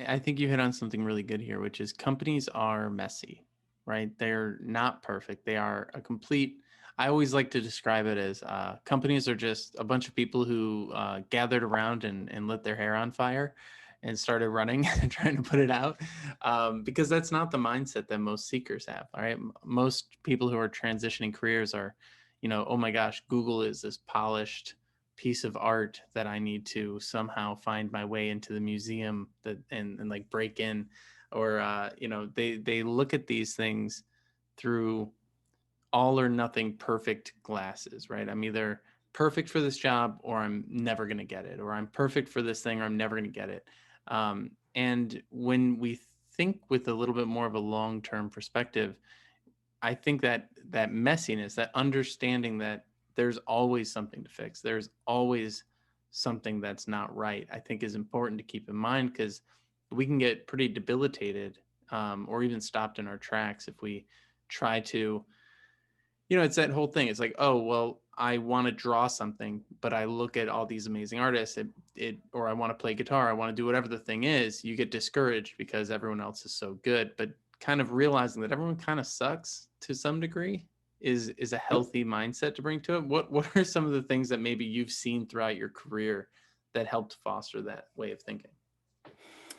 I think you hit on something really good here, which is companies are messy, right? They're not perfect. They are a complete. I always like to describe it as companies are just a bunch of people who gathered around and lit their hair on fire and started running and trying to put it out, because that's not the mindset that most seekers have. All right, most people who are transitioning careers are, oh my gosh, Google is this polished piece of art that I need to somehow find my way into the museum that and like break in, or they look at these things through all or nothing perfect glasses, right? I'm either perfect for this job or I'm never going to get it, or I'm perfect for this thing or I'm never going to get it. And when we think with a little bit more of a long-term perspective, I think that that messiness, that understanding that there's always something to fix, there's always something that's not right, I think is important to keep in mind, because we can get pretty debilitated, or even stopped in our tracks if we try to, it's that whole thing. It's like, oh, well, I want to draw something, but I look at all these amazing artists, or I want to play guitar, I want to do whatever the thing is. You get discouraged because everyone else is so good, but kind of realizing that everyone kind of sucks to some degree is a Yep. healthy mindset to bring to it. What are some of the things that maybe you've seen throughout your career that helped foster that way of thinking?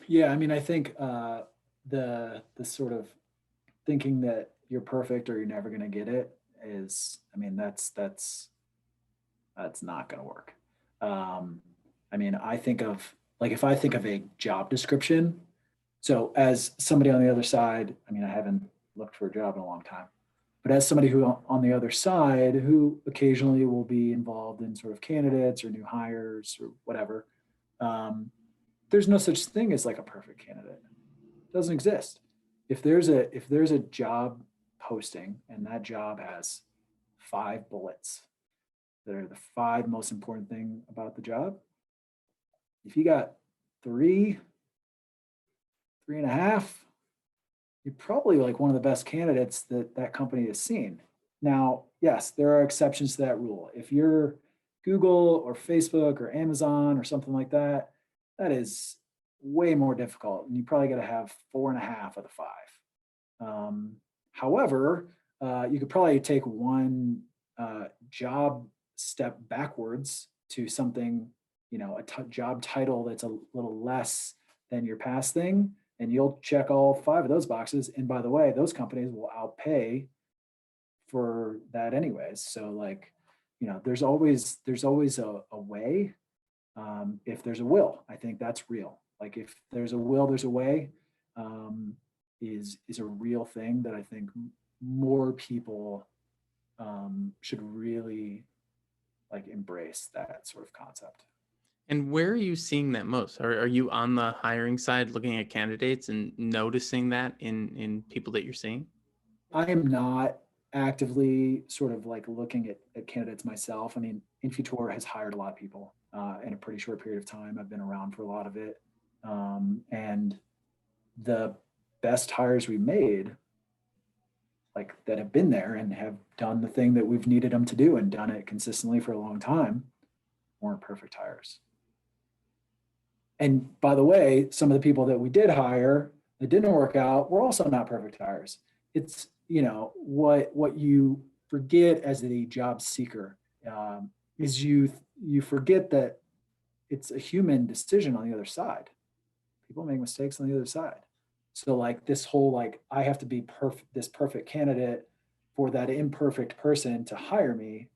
Yeah, I mean, I think the sort of thinking that you're perfect or you're never going to get it is, I mean, that's not going to work. Um, I mean, I think of like if I think of a job description. So as somebody on the other side, I mean, I haven't looked for a job in a long time, but as somebody who on the other side who occasionally will be involved in sort of candidates or new hires or whatever, um, there's no such thing as like a perfect candidate. It doesn't exist. If there's a job posting and that job has 5 bullets that are the 5 most important thing about the job, if you got three, 3.5, you're probably like one of the best candidates that that company has seen. Now, yes, there are exceptions to that rule. If you're Google or Facebook or Amazon or something like that, that is way more difficult. And you probably got to have 4.5 of the 5. However, you could probably take one job step backwards to something, a job title that's a little less than your past thing, and you'll check all 5 of those boxes. And by the way, those companies will outpay for that anyways. So like, there's always a way. If there's a will, I think that's real. Like if there's a will, there's a way. Um, is a real thing that I think more people should really like embrace that sort of concept. And where are you seeing that most? Are you on the hiring side looking at candidates and noticing that in people that you're seeing? I am not actively sort of like looking at candidates myself. I mean, Infutor has hired a lot of people in a pretty short period of time. I've been around for a lot of it. And the best hires we made, like that have been there and have done the thing that we've needed them to do and done it consistently for a long time, weren't perfect hires. And by the way, some of the people that we did hire that didn't work out were also not perfect hires. It's what you forget as a job seeker, is you forget that it's a human decision on the other side. People make mistakes on the other side. So like this whole like I have to be perfect, this perfect candidate for that imperfect person to hire me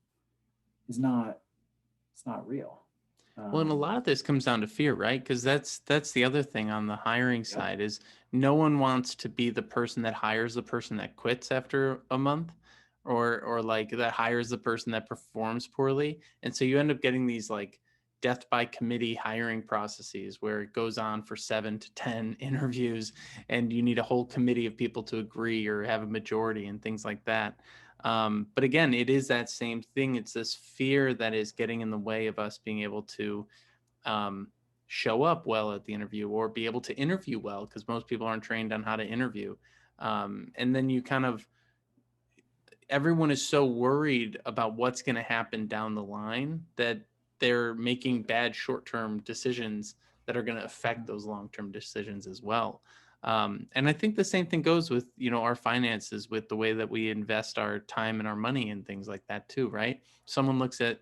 is not, it's not real. Well, and a Um, lot of this comes down to fear, right? Because that's the other thing on the hiring yep. side is no one wants to be the person that hires the person that quits after a month, or like that hires the person that performs poorly. And so you end up getting these like death by committee hiring processes where it goes on for 7 to 10 interviews, and you need a whole committee of people to agree or have a majority and things like that. But again, it is that same thing. It's this fear that is getting in the way of us being able to um, show up well at the interview or be able to interview well, because most people aren't trained on how to interview. And then you kind of, everyone is so worried about what's going to happen down the line that they're making bad short term decisions that are going to affect those long-term decisions as well. And I think the same thing goes with, our finances, with the way that we invest our time and our money and things like that too, right? Someone looks at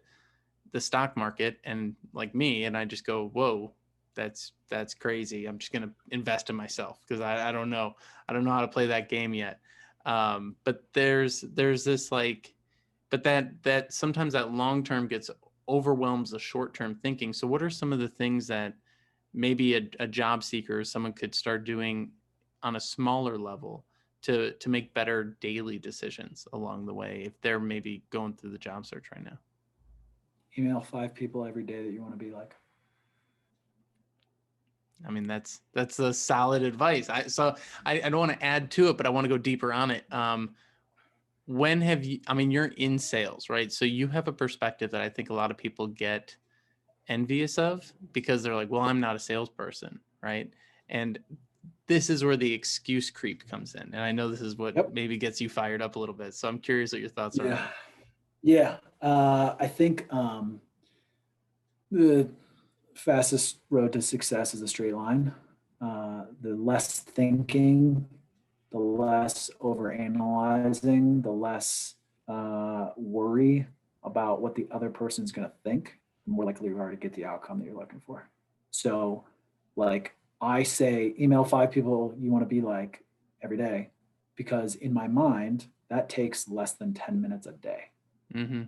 the stock market and like me, and I just go, whoa, that's crazy. I'm just going to invest in myself because I don't know. I don't know how to play that game yet. But there's this like, but that sometimes that long-term gets overwhelms the short-term thinking. So what are some of the things that maybe a job seeker or someone could start doing on a smaller level to make better daily decisions along the way if they're maybe going through the job search right now? Email 5 people every day that you want to be like. I mean, that's a solid advice. I don't want to add to it, but I want to go deeper on it. When have you, I mean, you're in sales, right? So you have a perspective that I think a lot of people get envious of because they're like, well, I'm not a salesperson, right? And this is where the excuse creep comes in. And I know this is what Yep. maybe gets you fired up a little bit. So I'm curious what your thoughts are on Yeah. that. Yeah. I think the fastest road to success is a straight line. The less thinking, the less over analyzing, the less worry about what the other person's going to think, the more likely you are to get the outcome that you're looking for. So, like I say, email 5 people you want to be like every day, because in my mind, that takes less than 10 minutes a day. Mm-hmm.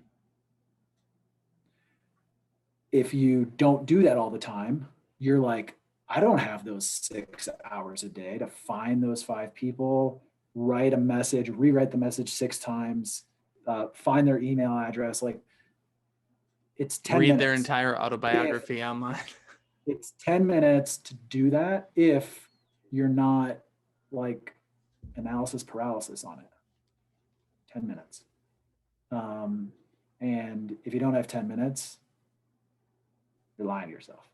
If you don't do that all the time, you're like, I don't have those 6 hours a day to find those 5 people, write a message, rewrite the message 6 times, find their email address. Like, it's 10 Read their minutes. entire If autobiography online. it's 10 minutes to do that, if you're not like analysis paralysis on it, 10 minutes. And if you don't have 10 minutes, you're lying to yourself.